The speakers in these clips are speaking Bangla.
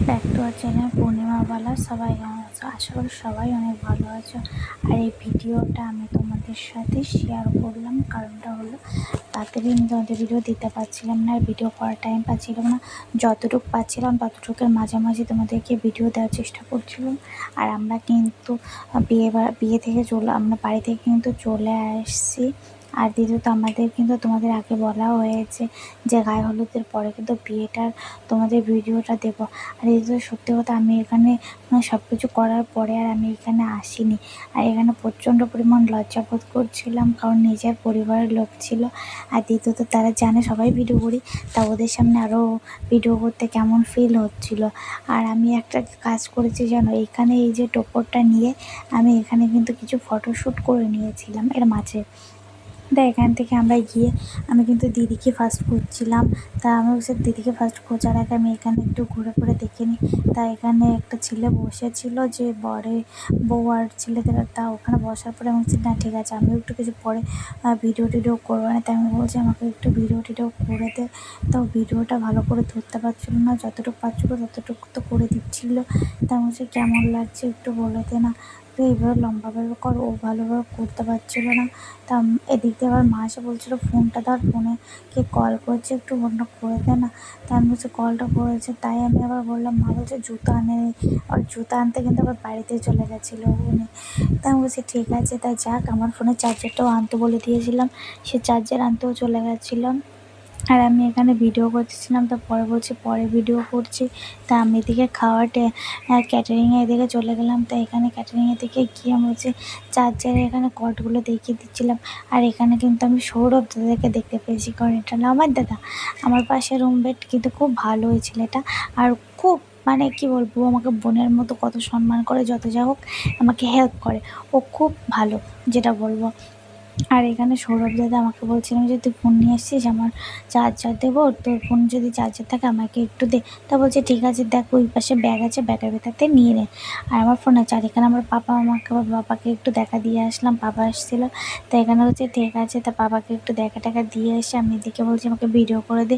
Back to our channel Purnimabala. সবাই কেমন আছো? আশা করি সবাই অনেক ভালো আছো। আর এই ভিডিওটা আমি তোমাদের সাথে শেয়ার করলাম, কারণটা হলো তাড়াতাড়ি আমি তোমাদের ভিডিও দিতে পারছিলাম না, আর ভিডিও করার টাইম পাচ্ছিলাম না। যতটুকু পাচ্ছিলাম ততটুকুর মাঝামাঝি তোমাদেরকে ভিডিও দেওয়ার চেষ্টা করছিলাম। আর আমরা কিন্তু বিয়ে থেকে আমরা বাড়ি থেকে কিন্তু চলে আসছি। আর দ্বিতীয়ত আমাদের কিন্তু তোমাদের আগে বলা হয়েছে যে গায়ে হলুদের পরে কিন্তু বিয়েটার তোমাদের ভিডিওটা দেবো। আর এই তো সত্যি কথা, আমি এখানে সব কিছু করার পরে আর আমি এখানে আসিনি। আর এখানে প্রচণ্ড পরিমাণ লজ্জা বোধ করছিলাম, কারণ নিজের পরিবারের লোক ছিল। আর দ্বিতীয়ত তারা জানে সবাই ভিডিও করি, তা ওদের সামনে আরও ভিডিও করতে কেমন ফিল হচ্ছিল। আর আমি একটা কাজ করেছি জানো, এইখানে এই যে টোপরটা নিয়ে আমি এখানে কিন্তু কিছু ফটোশ্যুট করে নিয়েছিলাম এর মাঝে। তা এখান থেকে আমরা গিয়ে আমি কিন্তু দিদিকে ফার্স্ট খুঁজছিলাম। তা আমি সে দিদিকে ফার্স্ট খোঁজার আগে আমি এখানে একটু ঘুরে ঘুরে দেখে নিই। তা এখানে একটা ছেলে বসেছিল, যে বরে বউ আর ছেলেদের, তা ওখানে বসার পরে আমি বলছি না ঠিক আছে, আমিও একটু কিছু পরে ভিডিও টিডিও করবো না। তাই আমি বলছি আমাকে একটু ভিডিও টিডিও করে দে। তাও ভিডিওটা ভালো করে ধরতে পারছিল না, যতটুকু পারছিলো ততটুকু তো করে দিচ্ছিল। তা আমি বলছি কেমন লাগছে একটু বলে দে না, তো এইভাবে লম্বাভাবে কর। ও ভালোভাবে করতে পারছিল না। তা এদিক দিয়ে আবার মা এসে বলছিল ফোনটা ধর, ফোনে কে কল করছে, একটু ফোনটা করে দে না। তাই আমি বলছি কলটা করেছে, তাই আমি আবার বললাম। মা বলছে জুতো আনে, আর জুতো আনতে কিন্তু আবার বাড়িতে চলে গেছিলো উনি। তাই আমি বলছি ঠিক আছে, তাই যাক, আমার ফোনের চার্জারটাও আনতে বলে দিয়েছিলাম, সে চার্জার আনতেও চলে গেছিলাম। আর আমি এখানে ভিডিও করতেছিলাম, তো পরে বলছি পরে ভিডিও করছি। তা আমি এদিকে ক্যাটারিংয়ে এদিকে চলে গেলাম। তো এখানে ক্যাটারিংয়ের দিকে গিয়ে আমি হচ্ছে চার্জারে এখানে কর্ডগুলো দেখিয়ে দিচ্ছিলাম। আর এখানে কিন্তু আমি সৌরভ দাদাকে দেখতে পেয়েছি, কারণ এটা হলো আমার দাদা, আমার পাশে রুমমেট, কিন্তু খুব ভালো ওই ছেলেটা। আর খুব মানে কি বলবো, আমাকে বোনের মতো কত সম্মান করে, যত যা হোক আমাকে হেল্প করে, ও খুব ভালো, যেটা বলবো। আর এখানে সৌরভ দাদা আমাকে বলছিলাম যে তুই ফোন নিয়ে এসছিস, আমার চার্জার দেবো, তোর ফোন যদি চার্জার থাকে আমাকে একটু দে। তা বলছে ঠিক আছে, দেখ ওই পাশে ব্যাগ আছে, ব্যাগের ভেতরতে নিয়ে নে। আর আমার ফোন আছে, আর এখানে আমার পাপা, আমাকে আবার বাবাকে একটু দেখা দিয়ে আসলাম, পাপা এসেছিলো। তো এখানে হচ্ছে ঠিক আছে, তা বাবাকে একটু দেখা টাকা দিয়ে এসে আমি এদিকে বলছি আমাকে ভিডিও করে দে,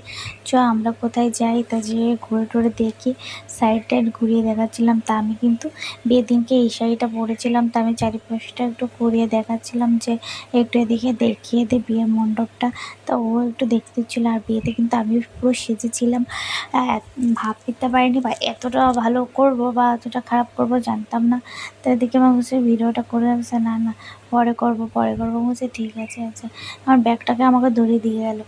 চ আমরা কোথায় যাই। তা যেয়ে ঘুরে টুরে দেখি, সাইড টাইড ঘুরিয়ে দেখাচ্ছিলাম। তা আমি কিন্তু বিয়ের দিনকে এই শাড়িটা পরেছিলাম, তা আমি চারিপাশটা একটু ঘুরিয়ে দেখাচ্ছিলাম যে একটু এদিকে দেখিয়ে দে বিয়ের মণ্ডপটা। তা ও একটু দেখতে দিচ্ছিলো। আর বিয়েতে কিন্তু আমি পুরো সেজেছিলাম, ভাবতে পারিনি বা এতটা ভালো করব বা এতটা খারাপ করব জানতাম না। তো এদিকে আমার বলছে ভিডিওটা করে বলছে না না পরে করবো পরে করবো, বলছে ঠিক আছে আচ্ছা। আমার ব্যাগটাকে আমাকে ধরিয়ে দিয়ে গেল।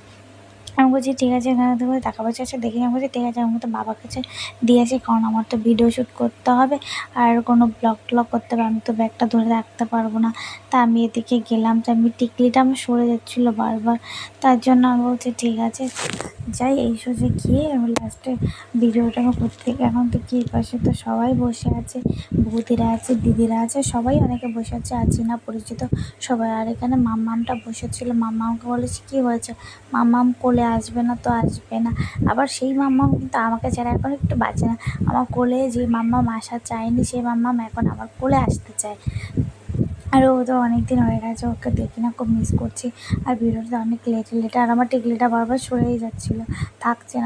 আমি বলছি ঠিক আছে, এখানে তো টাকা পয়সা আছে দেখি। আমি বলছি ঠিক আছে, আমি তো বাবার কাছে দিয়েছি, কারণ আমার তো ভিডিও শ্যুট করতে হবে আর কোনো ব্লগ ট্লগ করতে হবে, আমি তো ব্যাগটা ধরে রাখতে পারবো না। তা আমি এদিকে গেলাম, তো আমি টিকলিটা আমার সরে যাচ্ছিলো বারবার, তার জন্য আমি বলছি ঠিক আছে যাই। এই সোজা গিয়ে আমি লাস্টে ভিডিওটা আমি করতে, এখন তো কি পাশে তো সবাই বসে আছে, বৌদিরা আছে, দিদিরা আছে, সবাই অনেকে বসে আছে, আছি না পরিচিত সবাই। আর এখানে মাম্মামটা বসেছিল, মাম্মামকে বলেছি কী হয়েছে, মাম্মাম কোলে আসবে না তো আসবে না। আবার সেই মাম্মাম কিন্তু আমাকে ছাড়া এখন একটু বাঁচে না, আমার কোলে যে মাম্মাম আসা চায়নি সেই মাম্মাম এখন আমার কোলে আসতে চায়। আর ও তো অনেক দিন হয়ে গেছে, ওকে দেখি না, খুব মিস করছি। আর ভিডিওটা অনেক লেটে লেটে, আর আমার টিকলিটা বারবার সরেই যাচ্ছিলো, থাকছে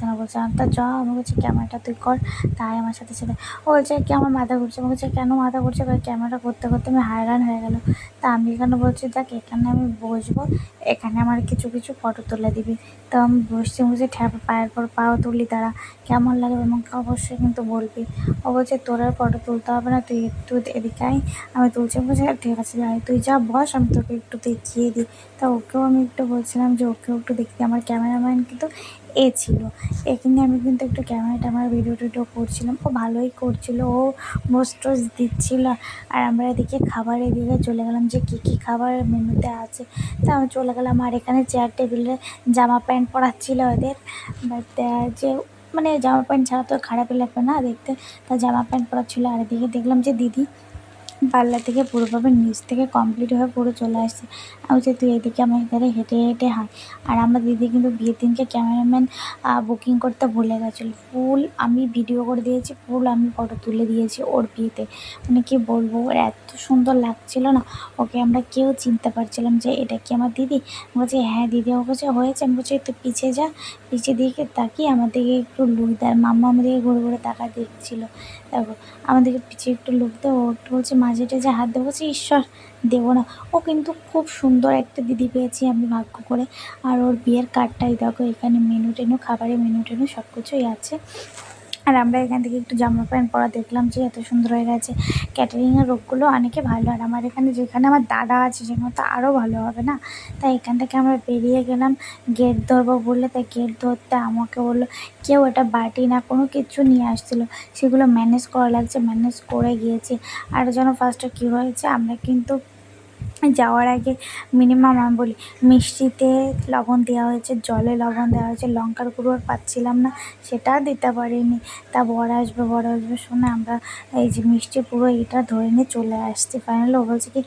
না বলছে। আমি তা চ, আমি বলছি ক্যামেরাটা তুই কর, তাই আমার সাথে সাথে ও বলছে কি আমার মাথা ঘুরছে। আমি বলছি কেন মাথা ঘুরছে, ক্যামেরা করতে করতে আমি হায়রান হয়ে গেল। তা আমি এখানে বলছি দেখ এখানে আমি বসবো, এখানে আমার কিছু কিছু ফটো তুলে দিবি। তো আমি বসছি, বসে পায়ের পর পাও তুলি, তারা কেমন লাগে আমাকে অবশ্যই কিন্তু বলবি। ও বলছে তোর আর ফটো তুলতে হবে না, তুই একটু এদিকে আয়, আমি তুলছি। বলছি ঠিক আছে যাই, তুই যা বস, আমি তোকে একটু দেখিয়ে দিই। তা ওকেও আমি একটু বলছিলাম যে ওকেও একটু দেখতে। আমার ক্যামেরাম্যান কিন্তু এ ছিল, এখানে আমি কিন্তু একটু ক্যামেরা ভিডিও টিডিও করছিলাম, ও ভালোই করছিল, ও মোস্ট টোজ দিচ্ছিল। আর আমরা এদিকে খাবারের দিকে চলে গেলাম, যে কী কী খাবার মেনুতে আছে। তা আমি চলে গেলাম, আর এখানে চেয়ার টেবিলে জামা প্যান্ট পরাচ্ছিল ওদের, বাট যে মানে জামা প্যান্ট ছাড়া তো খারাপই লাগবে না দেখতে, তা জামা প্যান্ট পরাচ্ছিলো। আর এদিকে দেখলাম যে দিদি পার্লার থেকে পুরোভাবে নিচ থেকে কমপ্লিট হয়ে পুরো চলে আসছে। আমি বলছি তুই এদিকে আমার এখানে হেঁটে হেঁটে হাঁট। আর আমার দিদি কিন্তু বিয়ের দিনকে ক্যামেরাম্যান বুকিং করতে ভুলে গেছিলো। ফুল আমি ভিডিও করে দিয়েছি, ফুল আমি ফটো তুলে দিয়েছি ওর বিয়েতে। মানে কি বলবো, ওর এত সুন্দর লাগছিল না, ওকে আমরা কেউ চিনতে পারছিলাম যে এটা কি আমার দিদি। আমি বলছি হ্যাঁ দিদি। ও বলছে হয়েছে। আমি বলছি তুই পিছিয়ে যা, পিছিয়ে দিকে তাকিয়ে আমার দিকে একটু লুক দেয়। মাম্মা আমাদেরকে ঘুরে ঘুরে তাকায় দেখছিল। দেখো আমাদেরকে পিছিয়ে একটু লুক দেয়, ও একটু বলছে মাঝে টাঝে হাত দেবো, বলছি ঈশ্বর দেবো না। ও কিন্তু খুব সুন্দর একটা দিদি পেয়েছি আমি ভাগ্য করে। আর ওর বিয়ের কার্ডটাই দেখো, এখানে মেনু টেনু, খাবারের মেনু টেনু সব কিছুই আছে। আর আমরা এখান থেকে একটু জামা প্যান্ট পরা দেখলাম যে এত সুন্দর হয়ে গেছে। ক্যাটারিংয়ের লোকগুলো অনেকে ভালো। আর আমার এখানে যেখানে আমার দাদা আছে সেখানে তো আরও ভালো হবে না। তাই এখান থেকে আমরা বেরিয়ে গেলাম গেট ধরবো বলে। তাই গেট ধরতে আমাকে বললো কেউ এটা বাটি না কোনো কিছু নিয়ে আসছিলো, সেগুলো ম্যানেজ করা লাগছে, ম্যানেজ করে গিয়েছি। আর যেন ফার্স্টে কী হয়েছে, আমরা কিন্তু যাওয়ার আগে মিনিমাম আমি বলি মিষ্টিতে লবণ দেওয়া হয়েছে, জলে লবণ দেওয়া হয়েছে, লঙ্কার গুঁড়ো আর পাচ্ছিলাম না সেটা দিতে পারিনি। তা বর আসবে শুনে আমরা এই যে মিষ্টি পুরো এটা ধরে নিয়ে চলে আসছি। ফাইনালি ও বলছে কি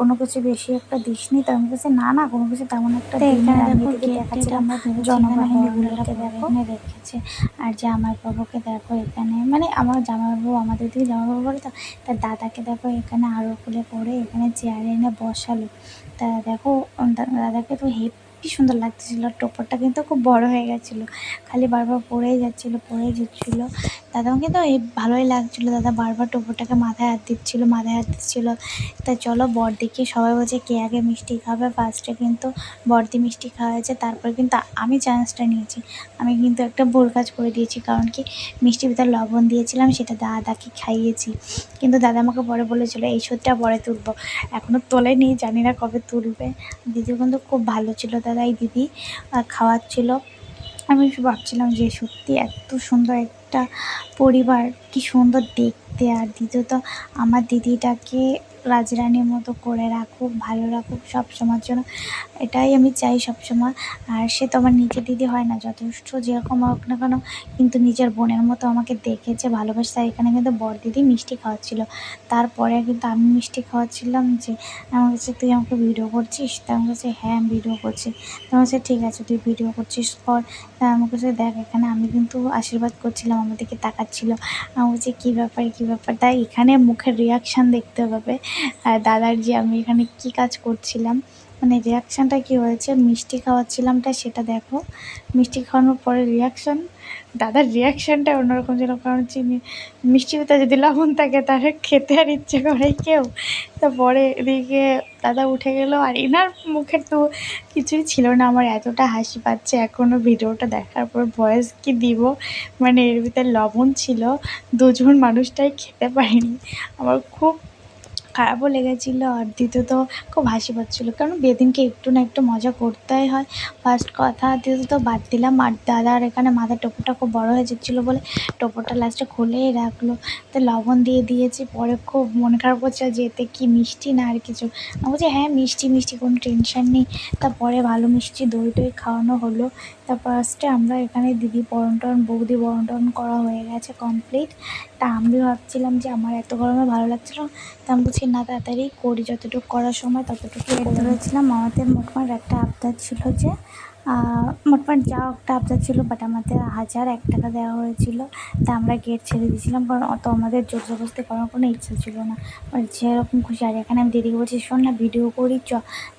কোনো কিছু বেশি একটা দিসনি? তো আমি বলছি না না কোনো কিছু তেমন একটা দিইনি। আর আমি এদিকে দেখাচ্ছিলাম জনবাহিনীগুলোকে দেখো এখানে রেখেছে। আর জামাইবাবুকে দেখো এখানে, মানে আমার জামাইবাবু আমাদের দিকে জামাইবাবু বলে তো, তার দাদাকে দেখো এখানে আরও খুলে পড়ে এখানে চেয়ারে এনে বসালো। তা দেখো দাদাকে তো হেব্বি সুন্দর লাগতেছিল। টোপরটা কিন্তু খুব বড় হয়ে গেছিলো, খালি বারবার পড়েই যাচ্ছিলো। দাদাও কিন্তু ভালোই লাগছিলো। দাদা বারবার টোপরটাকে মাথায় হাত দিচ্ছিলো। তা চলো বড়দিকে সবাই বলছে কে আগে মিষ্টি খাবে। ফার্স্টে কিন্তু বড়দি মিষ্টি খাওয়াছে, তারপর কিন্তু আমি চান্সটা নিয়েছি। আমি কিন্তু একটা ভুল কাজ করে দিয়েছি, কারণ কি মিষ্টির ভিতরে লবণ দিয়েছিলাম সেটা দাদাকে খাইয়েছি। কিন্তু দাদা আমাকে পরে বলেছিলো এই শোধটা পরে তুলবো, এখনও তোলেনি, জানি না কবে তুলবে। দিদিও কিন্তু খুব ভালো ছিল দাদা, এই দিদি খাওয়াচ্ছিল। আমি ভাবছিলাম যে সত্যি এত সুন্দর একটা পরিবার, কি সুন্দর দেখতে। আর দ্বিতীয়ত আমার দিদিটাকে রাজরানীর মতো করে রাখুক, ভালো রাখুক সবসময়ের জন্য, এটাই আমি চাই সবসময়। আর সে তো আমার নিজের দিদি হয় না, যথেষ্ট যেরকম হোক না কেন কিন্তু নিজের বোনের মতো আমাকে দেখেছে, ভালোবাসে। আর এখানে কিন্তু বড়দিদি মিষ্টি খাওয়াচ্ছিল, তারপরে কিন্তু আমি মিষ্টি খাওয়াচ্ছিলাম। যে আমার কাছে তুই আমাকে ভিডিও করছিস? তা আমার কাছে হ্যাঁ আমি ভিডিও করছি। তো আমার কাছে ঠিক আছে তুই ভিডিও করছিস কর। তা আমার কাছে দেখ এখানে আমি কিন্তু আশীর্বাদ করছিলাম, আমার দিকে তাকাচ্ছিল। আমি বলছি কী ব্যাপার। তাই এখানে মুখের রিয়াকশান দেখতে হবে দাদার, যে আমি এখানে কী কাজ করছিলাম, মানে রিয়াকশানটা কী হয়েছে মিষ্টি খাওয়াচ্ছিলামটা সেটা দেখো। মিষ্টি খাওয়ানোর পরে রিয়াকশান, দাদার রিয়াকশানটা অন্যরকম ছিল। কারণ চিনি মিষ্টির ভিতরে যদি লবণ থাকে তাহলে খেতে আর ইচ্ছে করে কেউ। তো পরে এদিকে দাদা উঠে গেল, আর এনার মুখে তো কিছুই ছিল না। আমার এতটা হাসি পাচ্ছে এখনও ভিডিওটা দেখার পর, ভয়েস কি দিব, মানে এর ভিতরে লবণ ছিল, দুজন মানুষটাই খেতে পারেনি। আমার খুব খারাপও লেগেছিলো। আর দ্বিতীয়ত খুব হাসি পাচ্ছিলো, কারণ বিয়ের দিনকে একটু না একটু মজা করতেই হয়, ফার্স্ট কথা। দ্বিতীয়ত বাদ দিলাম। আর দাদার এখানে মাথার টোপরটা খুব বড়ো হয়ে যাচ্ছিলো বলে টোপরটা লাস্টে খুলেই রাখলো। তো লবণ দিয়ে দিয়েছি, পরে খুব মন খারাপ করছে যে এতে কি মিষ্টি না আর কিছু। আমি বলছি হ্যাঁ মিষ্টি কোনো টেনশন নেই। তারপরে ভালো মিষ্টি দই টই খাওয়ানো হলো। তার ফার্স্টে আমরা এখানে দিদি বৌদি বরণ করা হয়ে গেছে কমপ্লিট। তা আমি ভাবছিলাম যে আমার এত গরমে ভালো লাগছিলো, তা আমি বলছি না তাড়াতাড়ি করি, যতটুকু করার সময় ততটুকু ধরেছিলাম। আমাদের মোটমাট একটা আবদার ছিল যে মোটমাট যা একটা আবদার ছিল, বাট আমাদের 1001 টাকা দেওয়া হয়েছিল। তা আমরা গেট ছেড়ে দিয়েছিলাম, কারণ অত আমাদের জোর জবরদস্তি করার কোনো ইচ্ছা ছিল না, মানে যেরকম খুশি। আর এখানে আমি দিদিকে বলছি শোন না ভিডিও করি চ।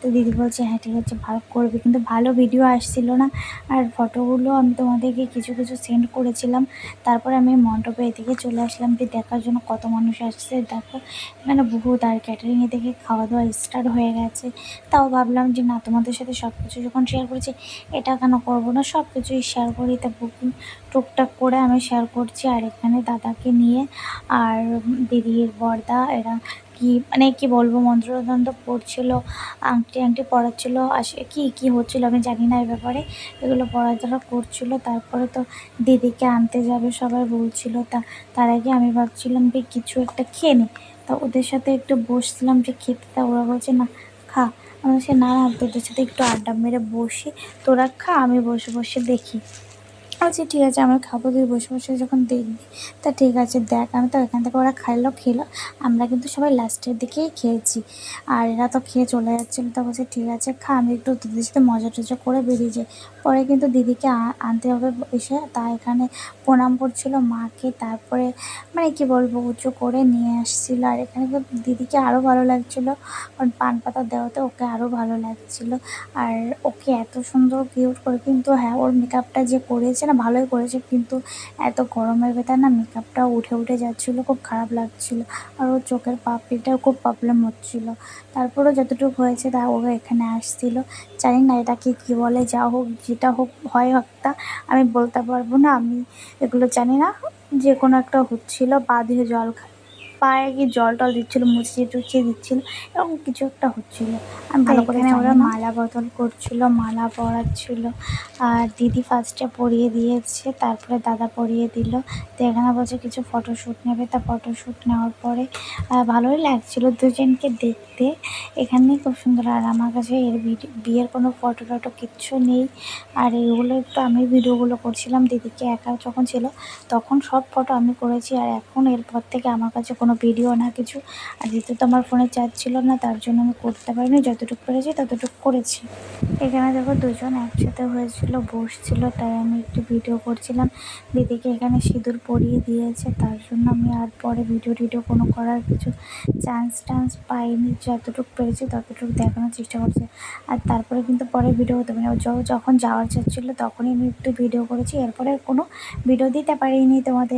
তো দিদি বলছে হ্যাঁ ঠিক আছে ভালো করবে, কিন্তু ভালো ভিডিও আসছিলো না। আর ফটোগুলো আমি তোমাদেরকে কিছু সেন্ড করেছিলাম। তারপরে আমি মণ্ডপে এদিকে চলে আসলাম যে দেখার জন্য কত মানুষ আসছে দেখো এখানে বহুত। আর ক্যাটারিংয়ে দেখে খাওয়া দাওয়া স্টার্ট হয়ে গেছে। তাও ভাবলাম যে না তোমাদের সাথে সব কিছু যখন শেয়ার করেছি এটা কেন করবো না, সব কিছুই শেয়ার করি। তা বুকিং টুকটাক করে আমি শেয়ার করছি। আর এখানে দাদাকে নিয়ে আর দিদির বড়দা এরা কি বলবো মন্ত্রতন্ত্র পড়ছিল, আংটি পড়াচ্ছিল, কি হচ্ছিলো আমি জানি না এই ব্যাপারে, এগুলো পড়াশোনা করছিল। তারপরে তো দিদিকে আনতে যাবে সবাই বলছিল। তার আগে আমি ভাবছিলাম যে কিছু একটা খেয়ে নিই। তা ওদের সাথে একটু বসছিলাম যে খেতে, তা ওরা বলছে না খা। আমি বলছি না তোদের সাথে একটু আড্ডা মেরে বসি, তোরা খা আমি বসে দেখি। আচ্ছা ঠিক আছে, আমরা খাবো, তুই বসে বসে যখন দেখবি তা ঠিক আছে দেখ। আমি তো এখান থেকে ওরা খেলো, আমরা কিন্তু সবাই লাস্টের দিকেই খেয়েছি। আর এরা তো খেয়ে চলে যাচ্ছিলো, তা বলছে ঠিক আছে খা, আমি একটু দিদির সাথে মজা টজা করে বেরিয়ে যাই। পরে কিন্তু দিদিকে আনতে হবে এসে, তা এখানে প্রণাম করছিল মাকে, তারপরে মানে কি বলবো উঁচু করে নিয়ে আসছিল। আর এখানে কিন্তু দিদিকে আরও ভালো লাগছিলো, কারণ পান পাতা দেওয়াতে ওকে আরও ভালো লাগছিলো। আর ওকে এত সুন্দর কিউট করে, কিন্তু হ্যাঁ ওর মেকআপটা যে করেছে না ভালোই করেছে, কিন্তু এত গরমের ভেতর না মেকআপটা উঠে যাচ্ছিলো, খুব খারাপ লাগছিলো। আর ওর চোখের পাপড়িটাও খুব প্রবলেম হচ্ছিলো। তারপরেও যতটুকু হয়েছে তা ও এখানে আসছিলো। জানি না এটাকে কী বলে, যা হোক যেটা হোক হয় একটা, আমি বলতে পারবো না, আমি এগুলো জানি না। যে কোনো একটা হচ্ছিলো, পা দিয়ে জল পায়ে কি জল টল দিচ্ছিলো, মুছিয়ে টুছিয়ে দিচ্ছিলো, এরকম কিছু একটা হচ্ছিলো। আমি ভালো করে জানি না। ওরা মালা বদল করছিল, মালা পরাচ্ছিল। আর দিদি ফার্স্টে পরিয়ে দিয়েছে, তারপরে দাদা পরিয়ে দিল। তো এখানে বলছে কিছু ফটোশ্যুট নেবে, তা ফটোশ্যুট নেওয়ার পরে ভালোই লাগছিল দুজনকে দেখতে। এখানে খুব সুন্দর। আর আমার কাছে এর বিয়ের কোনো ফটো টটো কিচ্ছু নেই। আর এইগুলো একটু আমি ভিডিওগুলো করছিলাম, দিদিকে একা যখন ছিল তখন সব ফটো আমি করেছি। আর এখন এরপর থেকে আমার কাছে কোনো ভিডিও না কিছু। আর যেহেতু তো আমার ফোনে চার্জ ছিল না, তার জন্য আমি করতে পারিনি, যতটুকু পেরেছি ততটুকু করেছি। এখানে দেখো দুজন একসাথে হয়েছিল, বসছিল, তাই আমি একটু ভিডিও করছিলাম। দিদিকে এখানে সিঁদুর পরিয়ে দিয়েছে, তার জন্য আমি আর পরে ভিডিও টিডিও কোনো করার কিছু চান্স পাইনি। যতটুকু পেরেছি ততটুকু দেখানোর চেষ্টা করছি। আর তারপরে কিন্তু পরে ভিডিও হতে পারে, যখন যাওয়ার চাচ্ছিলো তখনই আমি একটু ভিডিও করেছি, এরপরে কোনো ভিডিও দিতে পারিনি তোমাদের।